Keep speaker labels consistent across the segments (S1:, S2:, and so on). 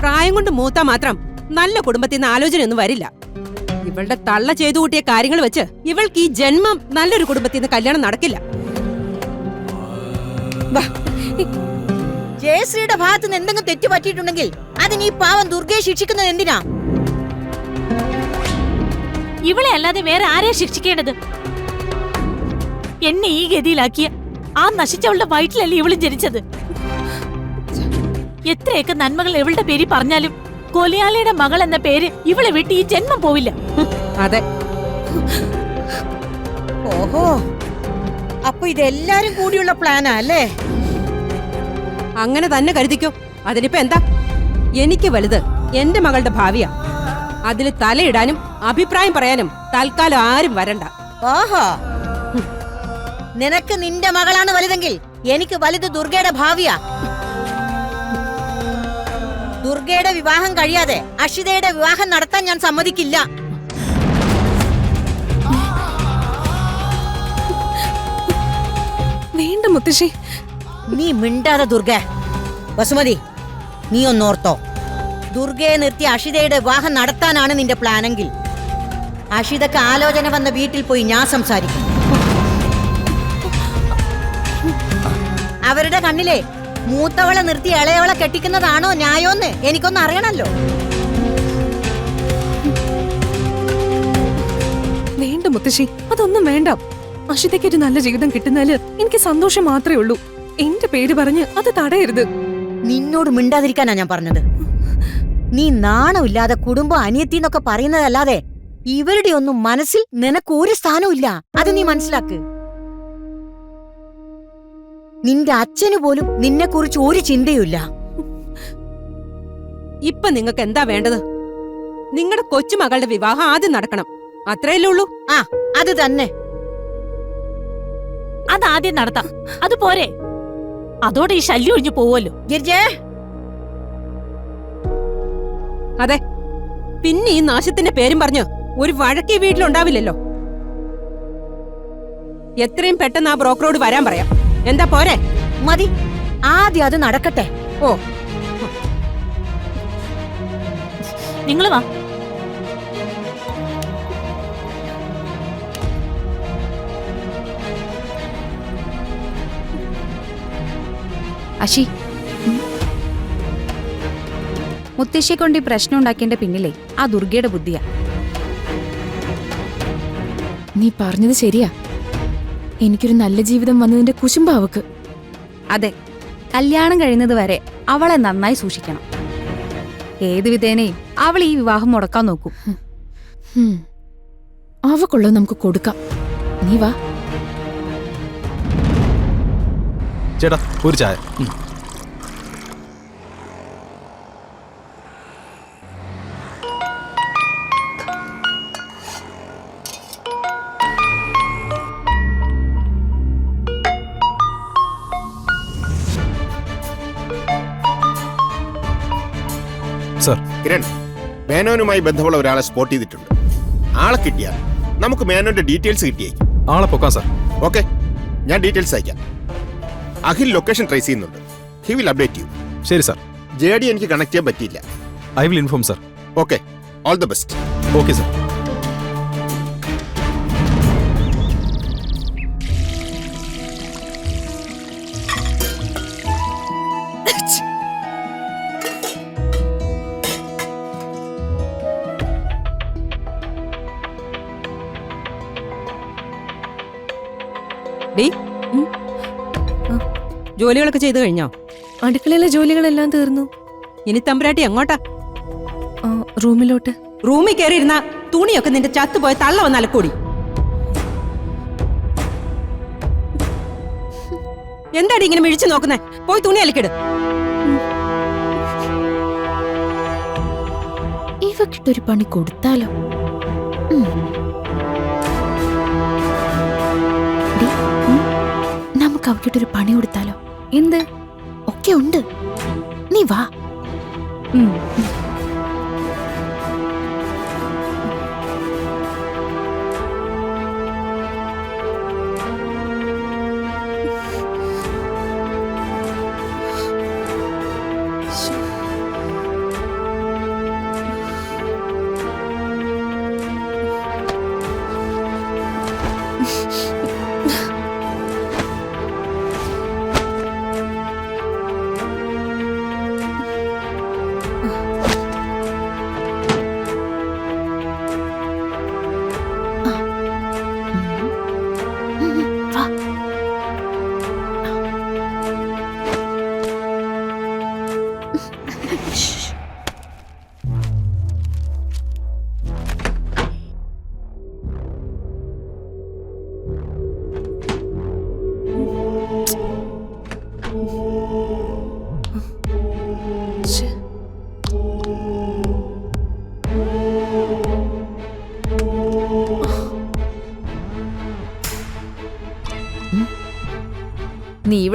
S1: പ്രായം കൊണ്ട് മൂത്താ മാത്രം നല്ല കുടുംബത്തിൽ നിന്ന് ആലോചനയൊന്നും വരില്ല. ഇവളുടെ തള്ള ചെയ്തു കൂട്ടിയ കാര്യങ്ങൾ വെച്ച് ഇവൾക്ക് ഈ ജന്മം നല്ലൊരു കുടുംബത്തിൽ നിന്ന് കല്യാണം നടക്കില്ല.
S2: ജയശ്രീയുടെ ഭാഗത്ത് നിന്ന് എന്തെങ്കിലും തെറ്റ് പറ്റിയിട്ടുണ്ടെങ്കിൽ അതിന് ഈ പാവം ദുർഗയെ ശിക്ഷിക്കുന്നത് എന്തിനാ?
S3: ഇവളെ അല്ലാതെ വേറെ ആരെയാ ശിക്ഷിക്കേണ്ടത്? എന്നെ ഈ ഗതിയിലാക്കിയ ആ നശിച്ചവളുടെ വയറ്റിലല്ലേ ഇവളും ജനിച്ചത്. എത്രയൊക്കെ നന്മകൾ ഇവളുടെ പേര് പറഞ്ഞാലും കൊലയാളിയുടെ മകൾ എന്ന പേര് ഇവളെ വിട്ട് ഈ ജന്മം പോവില്ല.
S1: അതെ.
S2: ഓഹോ, അപ്പൊ ഇതെല്ലാരും കൂടിയുള്ള പ്ലാനാ അല്ലേ?
S1: അങ്ങനെ തന്നെ കരുതിക്കോ. അതിനിപ്പോ എന്താ? എനിക്ക് വലുത് എന്റെ മകളുടെ ഭാവിയാ. അതിൽ തലയിടാനും അഭിപ്രായം പറയാനും തൽക്കാലം ആരും വരണ്ട.
S2: ഓഹോ, നിനക്ക് നിന്റെ മകളാണ് വലുതെങ്കിൽ എനിക്ക് വലുത് ദുർഗയുടെ ഭാവിയാ. ദുർഗയുടെ വിവാഹം കഴിയാതെ അഷിതയുടെ വിവാഹം നടത്താൻ ഞാൻ സമ്മതിക്കില്ല.
S4: വേണ്ട മുത്തശ്ശി.
S2: നീ മിണ്ടാതെ ദുർഗ. വസുമതി, നീ ഒന്നോർത്തോ, ദുർഗയെ നിർത്തി അഷിതയുടെ വിവാഹം നടത്താനാണ് നിന്റെ പ്ലാനെങ്കിൽ അഷിതക്ക് ആലോചന വന്ന വീട്ടിൽ പോയി ഞാൻ സംസാരിക്കും. അവരുടെ കണ്ണിലെ മൂത്തവളെ നിർത്തി ഇളയവളെ കെട്ടിക്കുന്നതാണോ ന്യായോന്ന് എനിക്കൊന്ന് അറിയണല്ലോ.
S4: വേണ്ട മുത്തശ്ശി, അതൊന്നും വേണ്ട. അഷിതയ്ക്ക് ഒരു നല്ല ജീവിതം കിട്ടുന്നതില് എനിക്ക് സന്തോഷം മാത്രമേ ഉള്ളൂ. എന്റെ പേര് പറഞ്ഞ് അത് തടയരുത്.
S2: നിന്നോട് മിണ്ടാതിരിക്കാനാ ഞാൻ പറഞ്ഞത്. നീ നാണമില്ലാതെ കുടുംബം അനിയത്തിന്നൊക്കെ പറയുന്നതല്ലാതെ ഇവരുടെ ഒന്നും മനസ്സിൽ നിനക്ക് ഒരു സ്ഥാനവും ഇല്ല. അത് നീ മനസ്സിലാക്ക്. നിന്റെ അച്ഛന് പോലും നിന്നെ കുറിച്ച് ഒരു ചിന്തയുമില്ല.
S1: ഇപ്പൊ നിങ്ങൾക്ക് എന്താ വേണ്ടത്? നിങ്ങളുടെ കൊച്ചുമകളുടെ വിവാഹം ആദ്യം നടക്കണം, അത്രയല്ലേ ഉള്ളൂ.
S2: ആ, അത് തന്നെ.
S3: അതാദ്യം നടത്താം, അത് പോരെ? അതോടെ ഈ ശല്യം ഒഴിഞ്ഞു പോവല്ലോ.
S2: ഗിരിജേ,
S1: അതെ, പിന്നെ ഈ നാശത്തിന്റെ പേരും പറഞ്ഞു ഒരു വഴക്ക് ഈ വീട്ടിലുണ്ടാവില്ലല്ലോ. എത്രയും പെട്ടെന്ന് ആ ബ്രോക്കറോട് വരാൻ പറയാം. എന്താ പോരെ?
S2: മതി, ആദ്യം അത് നടക്കട്ടെ.
S1: ഓ,
S3: നിങ്ങൾ വാ.
S5: അശി, മുത്തശ്ശിയെ കൊണ്ട് ഈ പ്രശ്നം ഉണ്ടാക്കേണ്ട പിന്നിലേ ആ ദുർഗയുടെ ബുദ്ധിയാ.
S6: നീ പറഞ്ഞത് ശരിയാ. എനിക്കൊരു നല്ല ജീവിതം വന്നതിന്റെ കുശുമ്പ അവക്ക്.
S5: അതെ, കല്യാണം കഴിയുന്നത് വരെ അവളെ നന്നായി സൂക്ഷിക്കണം. ഏതു വിധേനയും അവൾ ഈ വിവാഹം മുടക്കാൻ നോക്കും.
S6: അവക്കുള്ളത് നമുക്ക് കൊടുക്കാം. നീ വാ.
S7: ചേട്ടാ, ഒരു ചായ. സർ,
S8: കിരൺ, മേനോനുമായി ബന്ധമുള്ള ഒരാളെ സ്പോട്ട് ചെയ്തിട്ടുണ്ട്. ആളെ കിട്ടിയാൽ നമുക്ക് മേനോന്റെ ഡീറ്റെയിൽസ് കിട്ടിയേക്കും.
S7: ആളെ പൊക്കാം സർ.
S8: ഓക്കെ, ഞാൻ ഡീറ്റെയിൽസ് അയക്കാം. അഖിൽ ലൊക്കേഷൻ ട്രേസ് ചെയ്യുന്നുണ്ട്. He will update you.
S7: ശരി സർ.
S8: JD എനിക്ക് കണക്ട് ചെയ്യാൻ പറ്റിയില്ല.
S7: I will inform sir.
S8: Okay, all the best.
S7: Okay sir.
S1: ജോലികളൊക്കെ ചെയ്തു കഴിഞ്ഞോ?
S4: അടുക്കളയിലെ ജോലികളെല്ലാം തീർന്നു.
S1: ഇനി തമ്പുരാട്ടി എങ്ങോട്ടാ?
S4: റൂമിലോട്ട്.
S1: റൂമിൽ കയറിയിരുന്ന തുണിയൊക്കെ നിന്റെ ചത്തുപോയ തള്ള വന്ന് അലക്കൂടി. എന്താടി ഇങ്ങനെ മിഴിച്ചു നോക്കുന്നേ? പോയി തുണി അലക്കിട്.
S6: ഇവക്കിട്ടൊരു പണി കൊടുത്താലോ? നമുക്ക് അവക്കിട്ടൊരു പണി കൊടുത്താലോ?
S5: എന്ത്?
S6: ഒക്കെ ഉണ്ട്, നീ വാ.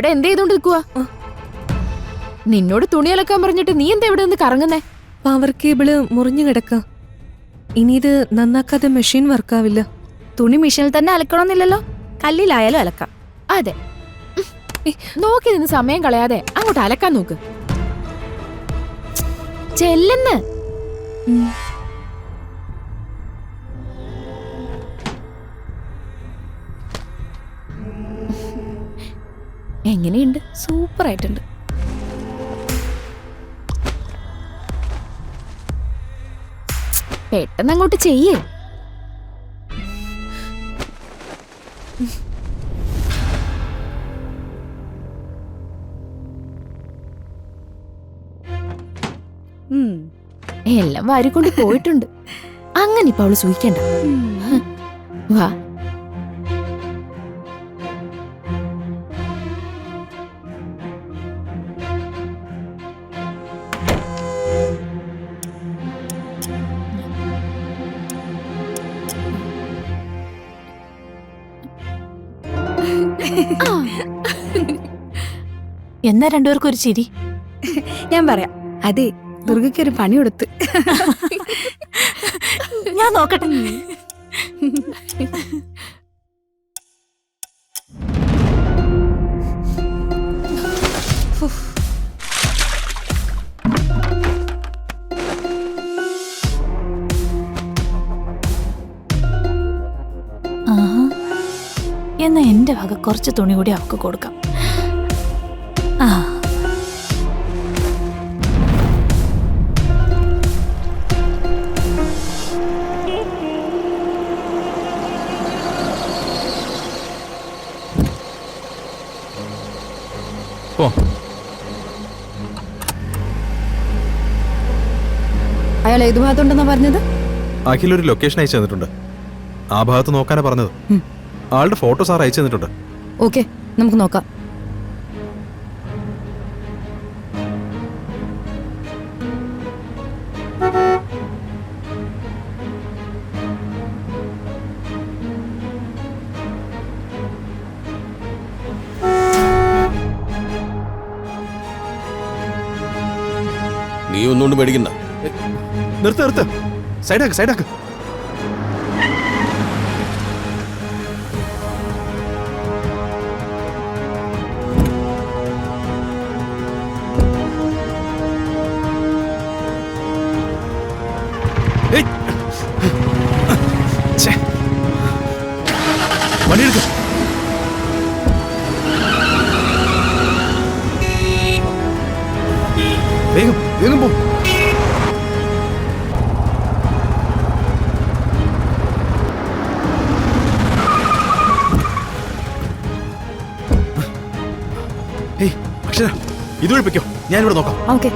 S6: ഇവിടെ എന്ത് ചെയ്തോണ്ട് നിൽക്കുക? നിന്നോട് തുണി അലക്കാൻ പറഞ്ഞിട്ട് നീ എന്താ ഇവിടെ നിന്ന് കറങ്ങുന്നേ?
S4: പവർ കേബിള് മുറിഞ്ഞു കിടക്ക. ഇനി ഇത് നന്നാക്കാതെ മെഷീൻ വർക്കാവില്ല.
S5: തുണി മെഷീനിൽ തന്നെ അലക്കണമെന്നില്ലല്ലോ, കല്ലിലായാലും അലക്കാം.
S6: അതെ, നോക്കി നിന്ന് സമയം കളയാതെ അങ്ങോട്ട് അലക്കാൻ നോക്ക്. ചെല്ലെന്ന്. എങ്ങനെയുണ്ട്?
S5: സൂപ്പർ ആയിട്ടുണ്ട്.
S6: പെട്ടെന്ന് അങ്ങോട്ട് ചെയ്യേ. എല്ലാം വാരിക്കൊണ്ട് പോയിട്ടുണ്ട്. അങ്ങനെ ഇപ്പൊ അവള് സൂഹിക്കണ്ട. വാ.
S3: എന്നാ രണ്ടുപേർക്കും ഒരു ചിരി.
S5: ഞാൻ പറയാം, അതെ ദുർഗയ്ക്ക് ഒരു പണി കൊടുത്ത്.
S3: ഞാൻ നോക്കട്ടെ. എന്നാ എന്റെ വക കുറച്ച് തുണി കൂടി അവക്ക് കൊടുക്കാം. ആ,
S7: ഓ
S5: അയാൾ ഏതു ഭാഗത്തുണ്ടെന്നാ പറഞ്ഞത്?
S7: അഖിൽ ഒരു ലൊക്കേഷൻ അയച്ചു തന്നിട്ടുണ്ട്. ആ ഭാഗത്ത് നോക്കാനാ പറഞ്ഞത്. ആളുടെ ഫോട്ടോ സാർ അയച്ചു തന്നിട്ടുണ്ട്.
S5: ഓക്കെ, നമുക്ക് നോക്കാം.
S8: നീ ഒന്നുകൊണ്ട് പേടിക്കണ്ട.
S7: നിർത്ത് നിർത്ത്, സൈഡാക്ക് സൈഡാക്ക്. വണ്ടിയെടുക്ക. വേഗം വേഗം പോ. ഏയ് അക്ഷര, ഇതുവഴി പൊയ്ക്കോ, ഞാനിവിടെ നോക്കാം.
S5: ഓക്കെ.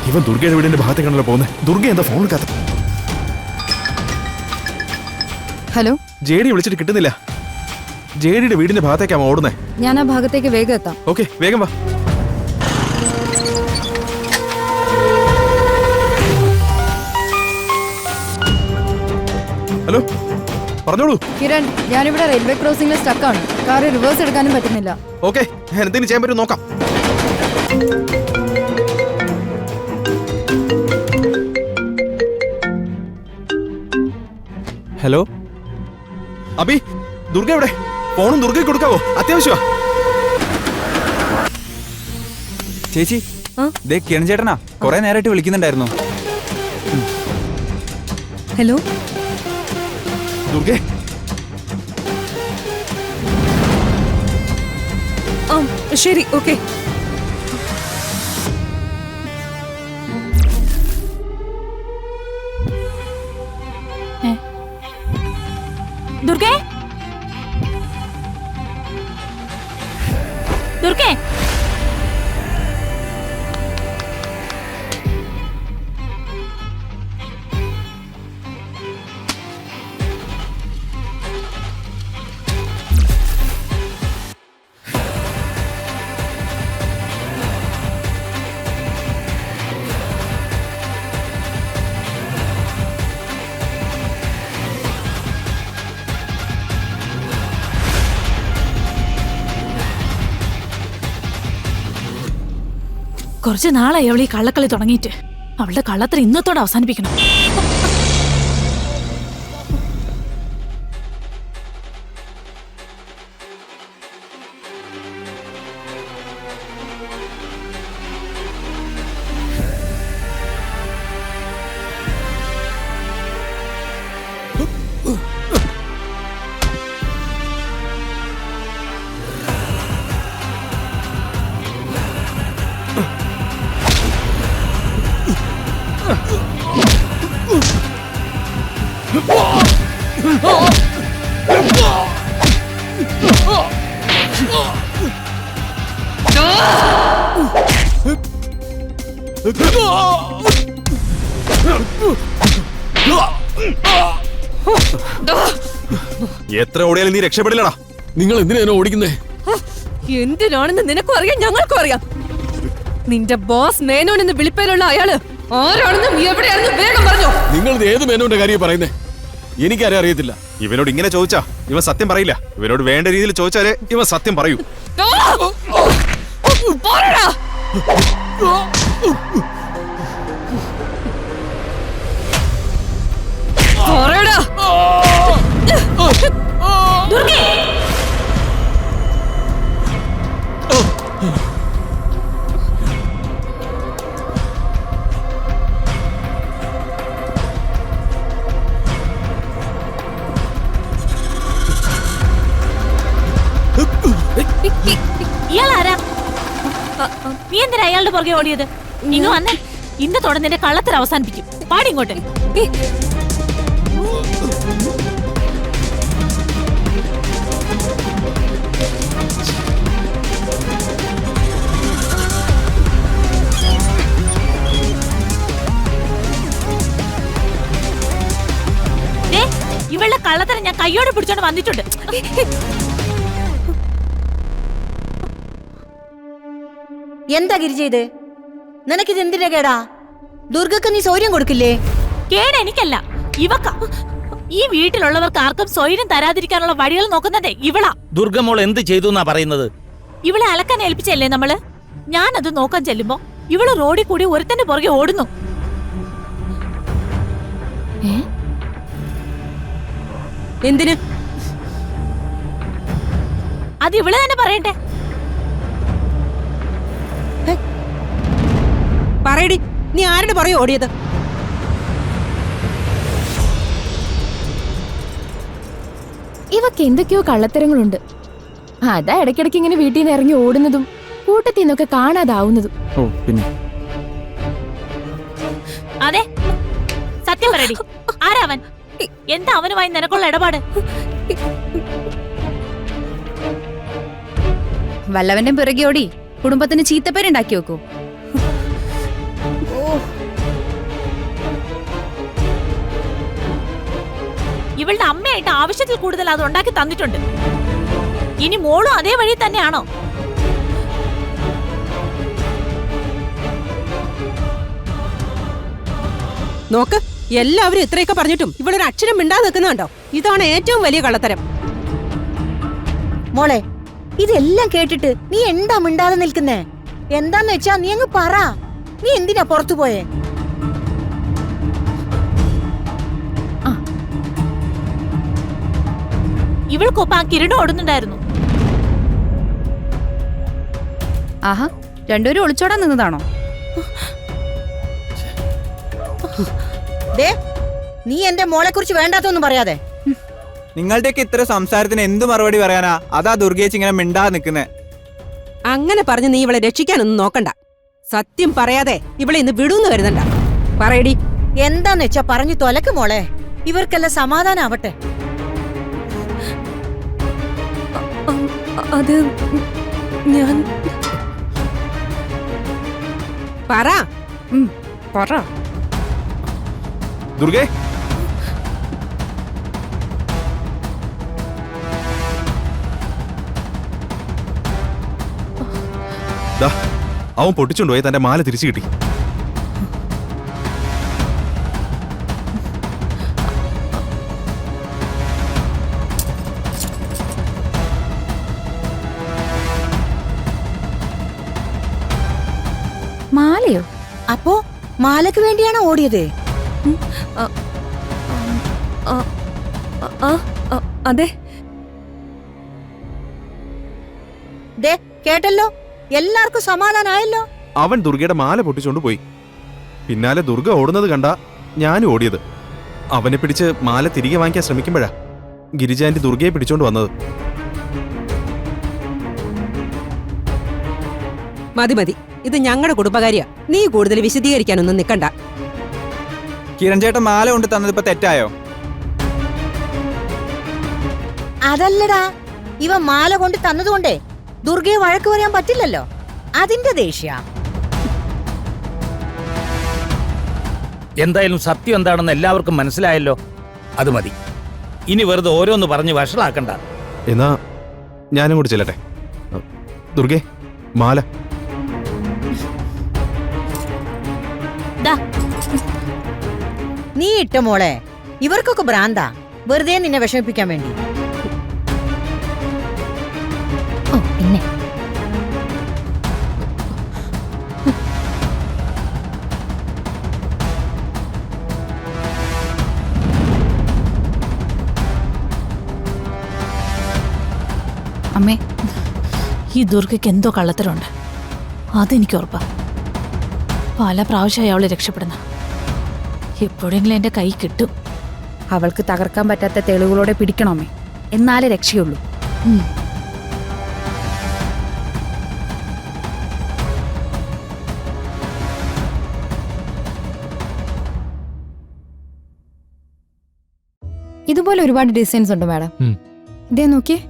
S7: ഇവൻ ദുർഗയുടെ വീടിന്റെ ഭാഗത്തേക്കാണല്ലോ പോകുന്നത്. ദുർഗ എന്താ ഫോൺ എടുക്കാത്ത?
S5: ഹലോ,
S7: ജെഡി വിളിച്ചിട്ട് കിട്ടുന്നില്ല. ജെഡിയുടെ വീടിന്റെ ഭാഗത്തേക്കാണ് ഓടുന്നേ.
S5: ഞാൻ ആ ഭാഗത്തേക്ക് വേഗം എത്താം.
S7: ഓക്കെ, വേഗം വാ. ഹലോ, പറഞ്ഞോളൂ.
S5: കിരൺ, ഞാനിവിടെ റെയിൽവേ ക്രോസിംഗിൽ സ്റ്റക്കാണ്. കാർ റിവേഴ്സ് എടുക്കാനും പറ്റുന്നില്ല.
S7: ഓക്കെ, എന്തെങ്കിലും ചെയ്യാൻ പറ്റും നോക്കാം. ഹലോ അബി, ദുർഗ എവിടെ? ഫോണും ദുർഗയ്ക്ക് കൊടുക്കാവോ? അത്യാവശ്യമാ.
S9: ചേച്ചി, ദേ കിരൺ ചേട്ടനാ, കുറെ നേരമായിട്ട് വിളിക്കുന്നുണ്ടായിരുന്നു.
S4: ഹലോ
S7: ദുർഗേ.
S4: ആ ശരി, ഓക്കെ.
S3: ദുർഗേ, കുറച്ച് നാളായി അവൾ ഈ കള്ളക്കളി തുടങ്ങിയിട്ട്. അവളുടെ കള്ളത്തിൽ ഇന്നത്തോടെ അവസാനിപ്പിക്കണം.
S7: എത്ര ഓടിയാലും നീ രക്ഷപ്പെടില്ലടാ.
S10: നിങ്ങൾ എന്തിനാ ഓടിക്കുന്നേ?
S4: എന്തിനാണെന്ന് നിനക്കും അറിയാം, ഞങ്ങൾക്കും അറിയാം. നിന്റെ ബോസ് മേനോൻ എന്ന് വിളിപ്പേരുള്ള അയാള് ആരാണെന്നും എവിടെയാണെന്നും വേഗം പറഞ്ഞോ.
S10: നിങ്ങൾ ഏത് മേനോന്റെ കാര്യം പറയുന്നേ? എനിക്കാരെ അറിയത്തില്ല.
S7: ഇവനോട് ഇങ്ങനെ ചോദിച്ചാ ഇവൻ സത്യം പറയില്ല. ഇവനോട് വേണ്ട രീതിയിൽ ചോദിച്ചാലേ ഇവൻ സത്യം പറയൂ.
S4: പറയടാ. പറയടാ.
S3: ദുർഗേ, ഇയാളാരാ? നീ എന്തിനാ അയാളുടെ പുറകെ ഓടിയത്? ഇങ്ങ് വന്നേ. ഇന്നത്തോടെ നിന്റെ കള്ളത്തിൽ അവസാനിപ്പിക്കും. പാടി ഇങ്ങോട്ട്. ഇവളുടെ കള്ളത്തരം ഞാൻ കയ്യോടെ പിടിച്ചോണ്ട് വന്നിട്ടുണ്ട്.
S2: എന്താ ഗിരിജ ഇത്? നിനക്കിത് എന്തിന്റെ കേടാ? ദുർഗക്ക് നീ സൗര്യം കൊടുക്കില്ലേ?
S3: കേട് എനിക്കല്ല, ഇവക്ക. ഈ വീട്ടിലുള്ളവർക്ക് ആർക്കും സ്വൈര്യം തരാതിരിക്കാനുള്ള വഴികൾ നോക്കുന്നതേ ഇവളാ.
S11: ദുർഗമോൾ എന്ത് ചെയ്തു എന്നാ പറയുന്നത്?
S3: ഇവളെ അലക്കാൻ ഏൽപ്പിച്ചല്ലേ നമ്മള്? ഞാനത് നോക്കാൻ ചെല്ലുമ്പോ ഇവള് റോഡിൽ കൂടി ഒരുത്തന്റെ പുറകെ ഓടുന്നു.
S1: എന്തിന്?
S3: അത് ഇവള് തന്നെ പറയട്ടെ.
S1: പറയടി, നീ ആരുടെ പറയോ ഓടിയത്?
S6: ഇവക്ക് എന്തൊക്കെയോ കള്ളത്തരങ്ങളുണ്ട്. അതാ ഇടയ്ക്കിടയ്ക്ക് ഇങ്ങനെ വീട്ടിൽ നിന്ന് ഇറങ്ങി ഓടുന്നതും കൂട്ടത്തിൽ നിന്നൊക്കെ കാണാതാവുന്നതും.
S9: ഓ പിന്നെ
S3: അതെ, സത്യം പറയടി, ആരാവൻ? എന്താ അവനുമായി നിനക്കുള്ള ഇടപാട്?
S5: വല്ലവന്റെ പിറകെ ഓടി കുടുംബത്തിന് ചീത്തപ്പേരുണ്ടാക്കി വെക്കൂ.
S3: ഇവളുടെ അമ്മയായിട്ട് ആവശ്യത്തിൽ കൂടുതൽ അത് ഉണ്ടാക്കി തന്നിട്ടുണ്ട്. ഇനി മോളും അതേ വഴി തന്നെയാണോ?
S1: നോക്ക്, എല്ലാവരും ഇത്രയൊക്കെ പറഞ്ഞിട്ടും ഇവളൊരു അക്ഷരം മിണ്ടാതെ നിൽക്കുന്നുണ്ടോ? ഇതാണ് ഏറ്റവും വലിയ കള്ളത്തരം.
S2: മോളെ, ഇതെല്ലാം കേട്ടിട്ട് നീ എന്താ മിണ്ടാതെ നിൽക്കുന്നേ? എന്താന്ന് വെച്ചാ നീ അങ്ങ് പറ. നീ എന്തിനാ പുറത്തു പോയേ?
S3: ഇവൾക്കൊപ്പം ആ കിരീടം ഓടുന്നുണ്ടായിരുന്നു.
S5: ആഹാ, രണ്ടുപേരും ഒളിച്ചോടാൻ നിന്നതാണോ?
S2: ദേ, നീ എന്റെ മോളെ കുറിച്ച് വേണ്ടാത്തൊന്നും പറയാതെ.
S9: നിങ്ങളുടെയൊക്കെ ഇത്ര സംസാരത്തിന് എന്ത് മറുപടി പറയാനാ? അതാ ദുർഗേച്ചി ഇങ്ങനെ മിണ്ടാതെ നിൽക്കുന്നേ.
S1: അങ്ങനെ പറഞ്ഞ് നീ ഇവളെ രക്ഷിക്കാനൊന്നും നോക്കണ്ട. സത്യം പറയാതെ ഇവളെ ഇന്ന് വിടൂന്ന് കരുതണ്ട. പറയടി.
S2: എന്താന്ന് വെച്ചാ പറഞ്ഞു തൊലക്ക് മോളെ. ഇവർക്കെല്ലാം സമാധാനാവട്ടെ.
S4: അത് ഞാൻ
S1: പറ.
S4: പറ.
S7: ദുർഗേ, അവൻ പൊട്ടിച്ചുകൊണ്ടുപോയി തന്റെ മാല തിരിച്ചു കിട്ടി.
S5: മാലയോ?
S2: അപ്പോ മാലക്ക് വേണ്ടിയാണോ ഓടിയത്?
S4: അതെ.
S2: ദേ കേട്ടല്ലോ, എല്ലാവർക്കും സമാധാനായല്ലോ.
S7: അവൻ ദുർഗയുടെ മാല പൊട്ടിച്ചോണ്ട് പോയി. പിന്നാലെ ദുർഗ ഓടുന്നത് കണ്ട ഞാനും ഓടിയത്. അവനെ പിടിച്ച് മാല തിരികെ വാങ്ങിക്കാൻ ശ്രമിക്കുമ്പോഴാ ഗിരിജാന്റെ ദുർഗയെ പിടിച്ചോണ്ട് വന്നത്.
S1: മതി മതി, ഇത് ഞങ്ങളുടെ കുടുംബകാര്യാ. നീ കൂടുതൽ വിശദീകരിക്കാനൊന്നും നിക്കണ്ട.
S9: കിരൺ ചേട്ടൻ മാല കൊണ്ട് തന്നതിപ്പോ തെറ്റായോ?
S2: അതല്ലടാ, ഇവ മാല കൊണ്ട് തന്നതുകൊണ്ടേ ദുർഗയെ വഴക്ക് പറയാൻ പറ്റില്ലല്ലോ. അതിന്റെ ദേഷ്യ.
S11: എന്തായാലും സത്യം എന്താണെന്ന് എല്ലാവർക്കും മനസ്സിലായല്ലോ. അത് മതി. ഇനി വെറുതെ ഓരോന്ന് പറഞ്ഞ് വഷളാക്കണ്ട.
S7: എന്നാ ഞാനും കൂടി ചെല്ലട്ടെ. ദുർഗേ, മാല.
S2: നീ ഇട്ട മോളെ, ഇവർക്കൊക്കെ ഭ്രാന്താ, വെറുതെ നിന്നെ വിഷമിപ്പിക്കാൻ വേണ്ടി.
S6: ഓ പിന്നെ
S5: അമ്മേ,
S3: ഈ ദുർഗയ്ക്ക് എന്തോ കള്ളത്തരമുണ്ട്, അതെനിക്ക് ഉറപ്പാ. പല പ്രാവശ്യമായി അവളെ രക്ഷപ്പെടുന്ന. എപ്പോഴെങ്കിലും എന്റെ കൈ കിട്ടും.
S5: അവൾക്ക് തകർക്കാൻ പറ്റാത്ത തെളിവുകളോടെ പിടിക്കണം അമ്മേ, എന്നാലേ രക്ഷയുള്ളൂ.
S6: ഇതുപോലെ ഒരുപാട് ഡിസൈൻസ് ഉണ്ട് മാഡം. ഇതേ നോക്കിയേ.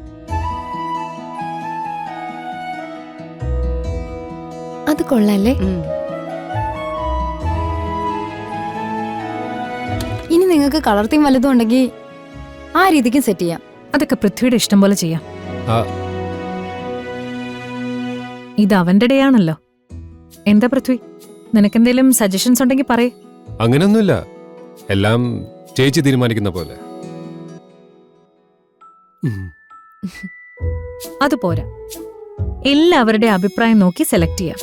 S6: അത് കൊള്ളാല്ലേ? ഇനി നിങ്ങൾക്ക് കളർ തീം വല്ലതും ഉണ്ടെങ്കിൽ ആ രീതിക്ക് സെറ്റ് ചെയ്യാം.
S12: അതൊക്കെ പൃഥ്വിയുടെ ഇഷ്ടം പോലെ ചെയ്യാം. ഇത് അവന്റെ ഡേ ആണല്ലോ. എന്താ പൃഥ്വി, നിനക്കെന്തേലും സജഷൻസ് ഉണ്ടെങ്കിൽ പറയേ.
S10: അങ്ങനെയൊന്നുമില്ല, എല്ലാം ചേച്ചി തീരുമാനിക്കുന്ന പോലെ.
S12: അതുപോരാ, എല്ലാവരുടെ അഭിപ്രായം നോക്കി സെലക്ട് ചെയ്യാം.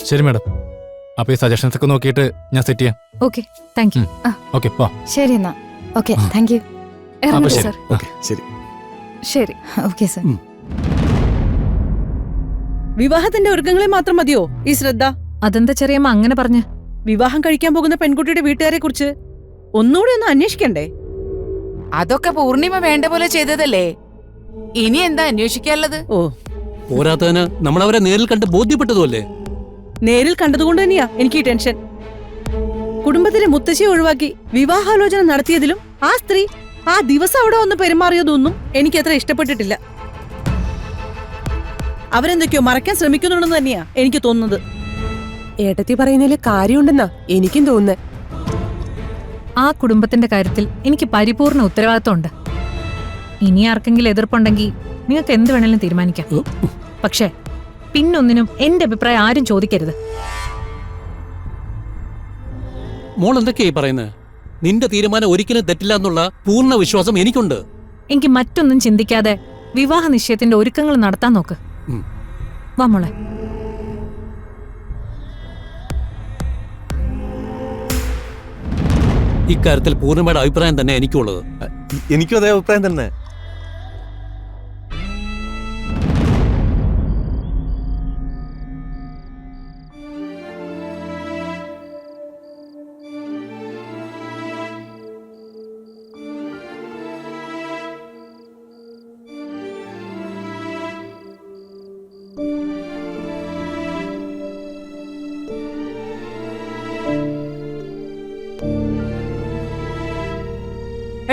S13: ശരി മാഡം, അപ്പൊ ഈ സജഷൻസ് ഒക്കെ നോക്കിയിട്ട് ഞാൻ സെറ്റ് ചെയ്യാം.
S12: Okay, thank U.
S13: ഓക്കെ, പോ.
S6: ശരി എന്നാ. Okay, thank you.
S12: ഇറങ്ങൂ സർ.
S7: ശരി
S12: ശരി,
S6: ഓക്കെ സർ.
S1: വിവാഹത്തിന്റെ ഒരുക്കങ്ങളെ മാത്രം മതിയോ ഈ ശ്രദ്ധ?
S12: അതെന്താ ചെറിയമ്മ അങ്ങനെ പറഞ്ഞ്?
S1: വിവാഹം കഴിക്കാൻ പോകുന്ന പെൺകുട്ടിയുടെ വീട്ടുകാരെ കുറിച്ച് ഒന്നുകൂടി ഒന്ന് അന്വേഷിക്കണ്ടേ?
S14: അതൊക്കെ പൂർണിമ വേണ്ട പോലെ ചെയ്തതല്ലേ, ഇനി എന്താ അന്വേഷിക്കാനുള്ളത്?
S1: ഓ,
S13: പോരാത്തതിന് നമ്മൾ അവരെ നേരിൽ കണ്ട് ബോധ്യപ്പെട്ടതുമല്ലേ.
S1: നേരിൽ കണ്ടതുകൊണ്ട് തന്നെയാ എനിക്ക് ഈ ടെൻഷൻ. കുടുംബത്തിലെ മുത്തശ്ശിയെ ഒഴിവാക്കി വിവാഹാലോചന നടത്തിയതിലും ആ സ്ത്രീ ആ ദിവസം അവിടെ വന്ന് പെരുമാറിയതൊന്നും എനിക്ക് അത്ര ഇഷ്ടപ്പെട്ടിട്ടില്ല. അവരെന്തൊക്കെയോ മറയ്ക്കാൻ ശ്രമിക്കുന്നുണ്ടെന്ന് തന്നെയാ എനിക്ക് തോന്നുന്നത്.
S4: ഏട്ടത്തി പറയുന്നതിൽ കാര്യമുണ്ടെന്നാ എനിക്കും തോന്നുന്നത്.
S12: ആ കുടുംബത്തിന്റെ കാര്യത്തിൽ എനിക്ക് പരിപൂർണ ഉത്തരവാദിത്വമുണ്ട്. ഇനി ആർക്കെങ്കിലും എതിർപ്പുണ്ടെങ്കിൽ നിങ്ങൾക്ക് എന്ത് വേണേലും തീരുമാനിക്കാം. പക്ഷേ പിന്നൊന്നിനും എന്റെ അഭിപ്രായം ആരും ചോദിക്കരുത്.
S13: മോൾ എന്തൊക്കെയായി പറയുന്നത്? നിന്റെ തീരുമാനം ഒരിക്കലും തെറ്റില്ല എന്നുള്ള പൂർണ്ണ വിശ്വാസം എനിക്കുണ്ട്.
S12: എനിക്ക് മറ്റൊന്നും ചിന്തിക്കാതെ വിവാഹ നിശ്ചയത്തിന്റെ ഒരുക്കങ്ങൾ നടത്താൻ നോക്ക്. വാ മോളെ.
S13: ഇക്കാര്യത്തിൽ പൂർണിമയുടെ അഭിപ്രായം തന്നെ എനിക്കുള്ളത്.
S7: എനിക്കും അതേ അഭിപ്രായം തന്നെ.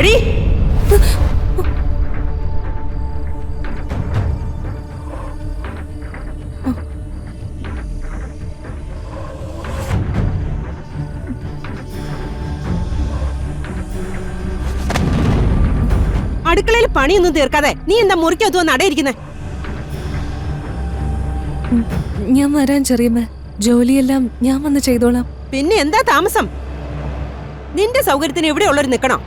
S1: എടീ, അടുക്കളയിൽ പണിയൊന്നും തീർക്കാതെ നീ എന്താ മുറിക്കകത്ത് വന്ന് അടയിരിക്കുന്നേ?
S4: ഞാൻ വരാൻ ചെറിയമ്മ, ജോലിയെല്ലാം ഞാൻ വന്ന് ചെയ്തോളാം.
S1: പിന്നെ എന്താ താമസം? നിന്റെ സൗകര്യത്തിന് ഇവിടെ ഉള്ളൊരു നിക്കണോ?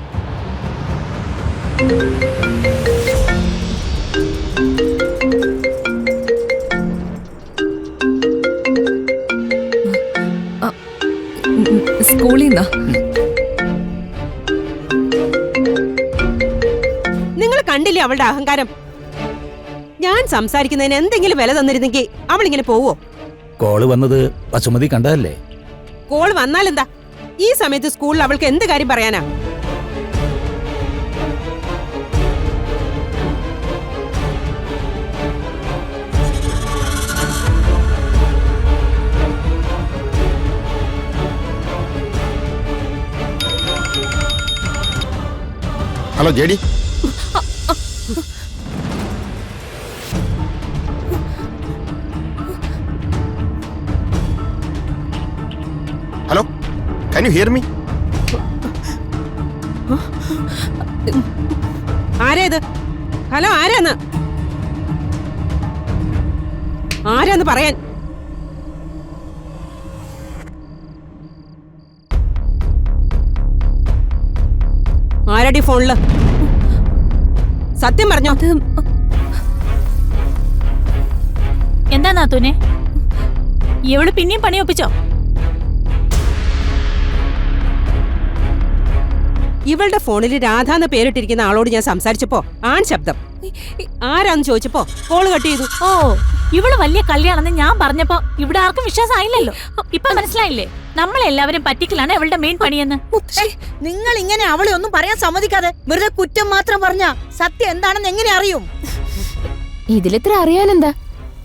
S1: കൊണ്ടാണല്ലേ അവളുടെ അഹങ്കാരം. ഞാൻ സംസാരിക്കുന്നതിന് എന്തെങ്കിലും വില തന്നിരുന്നെങ്കിൽ അവൾ ഇങ്ങനെ പോവോ?
S11: കോള് വന്നത് വസുമതി കണ്ടതല്ലേ?
S1: കോൾ വന്നാലെന്താ? ഈ സമയത്ത് സ്കൂളിൽ അവൾക്ക് എന്ത് കാര്യം പറയാനാ?
S8: Hello JD. Hello, can you hear me?
S1: ആരേത്? ഹലോ, ആരാന്ന് പറയാൻ? ആരടി ഫോണില്? സത്യം പറഞ്ഞോ?
S3: എന്താ നാത്തൂനെ, എവള് പിന്നെയും പണി ഒപ്പിച്ചോ?
S1: ഇവളുടെ ഫോണിൽ രാധാന്ന് പേരിട്ടിരിക്കുന്ന ആളോട് ഞാൻ സംസാരിച്ചപ്പോ ആൺ ശബ്ദം. ആരാന്ന് ചോദിച്ചപ്പോ കോള് കട്ട് ചെയ്തു.
S3: ഓ, ഇവള് വലിയ കല്യാണെന്ന് ഞാൻ പറഞ്ഞപ്പോ ഇവിടെ ആർക്കും വിശ്വാസമായില്ലല്ലോ. ഇപ്പൊ മനസ്സിലായില്ലേ നമ്മളെല്ലാവരും പറ്റിക്കലാണ് ഇവളുടെ മെയിൻ പണിയെന്ന്?
S2: നിങ്ങൾ ഇങ്ങനെ അവളെ ഒന്നും പറയാൻ സമ്മതിക്കാതെ വെറുതെ കുറ്റം മാത്രം പറഞ്ഞ സത്യം എന്താണെന്ന് എങ്ങനെ അറിയും?
S6: ഇതിലിത്ര അറിയാനെന്താ?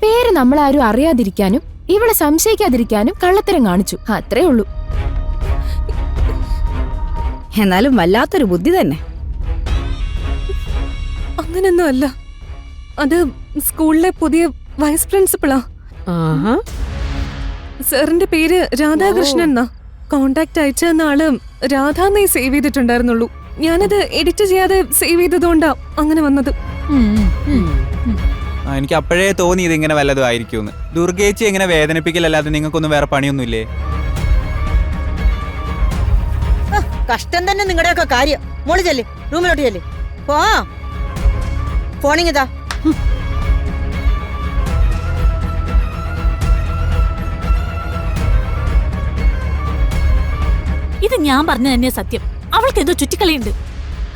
S6: പേര് നമ്മളാരും അറിയാതിരിക്കാനും ഇവളെ സംശയിക്കാതിരിക്കാനും കള്ളത്തരം കാണിച്ചു, അത്രേ ഉള്ളൂ.
S5: എന്നാലും വല്ലാത്തൊരു ബുദ്ധി തന്നെ.
S4: അങ്ങനൊന്നും അല്ല, അത് സ്കൂളിലെ പുതിയ വൈസ് പ്രിൻസിപ്പളാ. സാറിന്റെ പേര് രാധാകൃഷ്ണൻ എന്നാ. കോണ്ടാക്ട് അയച്ചെന്ന ആള് രാധാന്നേ സേവ് ചെയ്തിട്ടുണ്ടായിരുന്നുള്ളൂ. ഞാനത് എഡിറ്റ് ചെയ്യാതെ സേവ് ചെയ്തതുകൊണ്ടാ അങ്ങനെ വന്നത്.
S9: എനിക്ക് അപ്പോഴേ തോന്നി ഇതിങ്ങനെ വല്ലതും ആയിരിക്കുമെന്ന്. ദുർഗേച്ചി എങ്ങനെ വേദനിപ്പിക്കലല്ലാതെ നിങ്ങൾക്കൊന്നും വേറെ പണിയൊന്നുമില്ലേ?
S2: കഷ്ടം തന്നെ നിങ്ങളുടെയൊക്കെ കാര്യം. മോള് ചെല്ല്, റൂമിലോട്ട് ചെല്ല്. പോ, ഫോണിങ്ങിതാ.
S3: ഇത് ഞാൻ പറഞ്ഞ തന്നെ സത്യം. അവൾക്ക് എന്തോ ചുറ്റിക്കളിയുണ്ട്,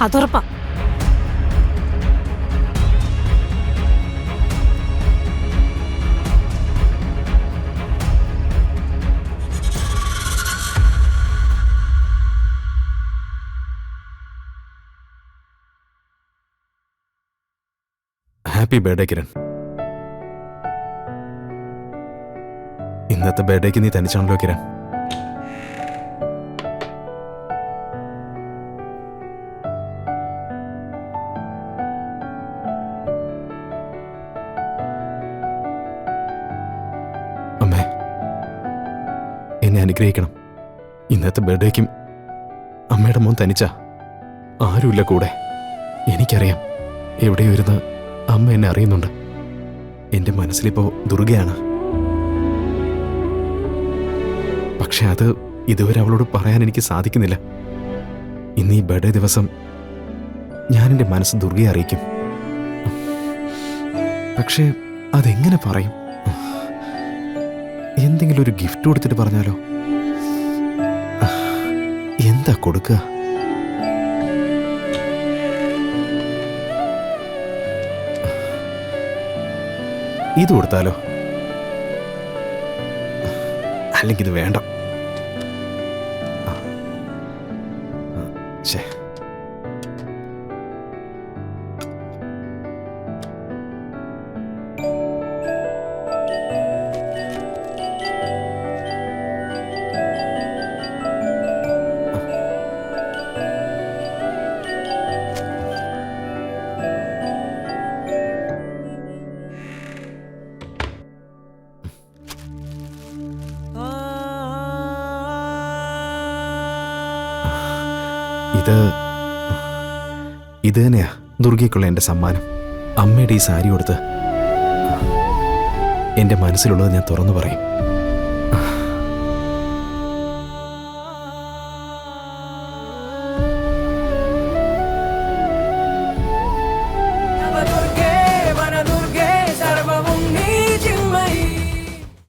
S3: അതുറപ്പാ.
S7: Happy birthday Kiran. ഇന്നത്തെ ബർത്ത്ഡേക്ക് നീ തനിച്ചാണല്ലോ കിരൺ. അമ്മേ, എന്നെ അനുഗ്രഹിക്കണം. ഇന്നത്തെ ബർത്ത്ഡേക്കും അമ്മയുടെ മോൻ തനിച്ചാ, ആരുമില്ല കൂടെ. എനിക്കറിയാം എവിടെയോ ഇരുന്ന് അമ്മ എന്നെ അറിയുന്നുണ്ട്. എന്റെ മനസ്സിലിപ്പോ ദുർഗയാണ്. പക്ഷെ അത് ഇതുവരെ അവളോട് പറയാൻ എനിക്ക് സാധിക്കുന്നില്ല. ഇന്ന് ഈ ബർത്ത്ഡേ ദിവസം ഞാൻ എൻ്റെ മനസ്സ് ദുർഗയെ അറിയിക്കും. പക്ഷേ അതെങ്ങനെ പറയും? എന്തെങ്കിലും ഒരു ഗിഫ്റ്റ് കൊടുത്തിട്ട് പറഞ്ഞാലോ? എന്താ കൊടുക്കുക? ഇത് കൊടുത്താലോ? അല്ലെങ്കിൽ ഇത് വേണ്ട. ശേ, ഇത് തന്നെയാ ദുർഗയ്ക്കുള്ള എൻ്റെ സമ്മാനം. അമ്മയുടെ ഈ സാരി കൊടുത്ത് എൻ്റെ മനസ്സിലുള്ളത് ഞാൻ തുറന്നു പറയും.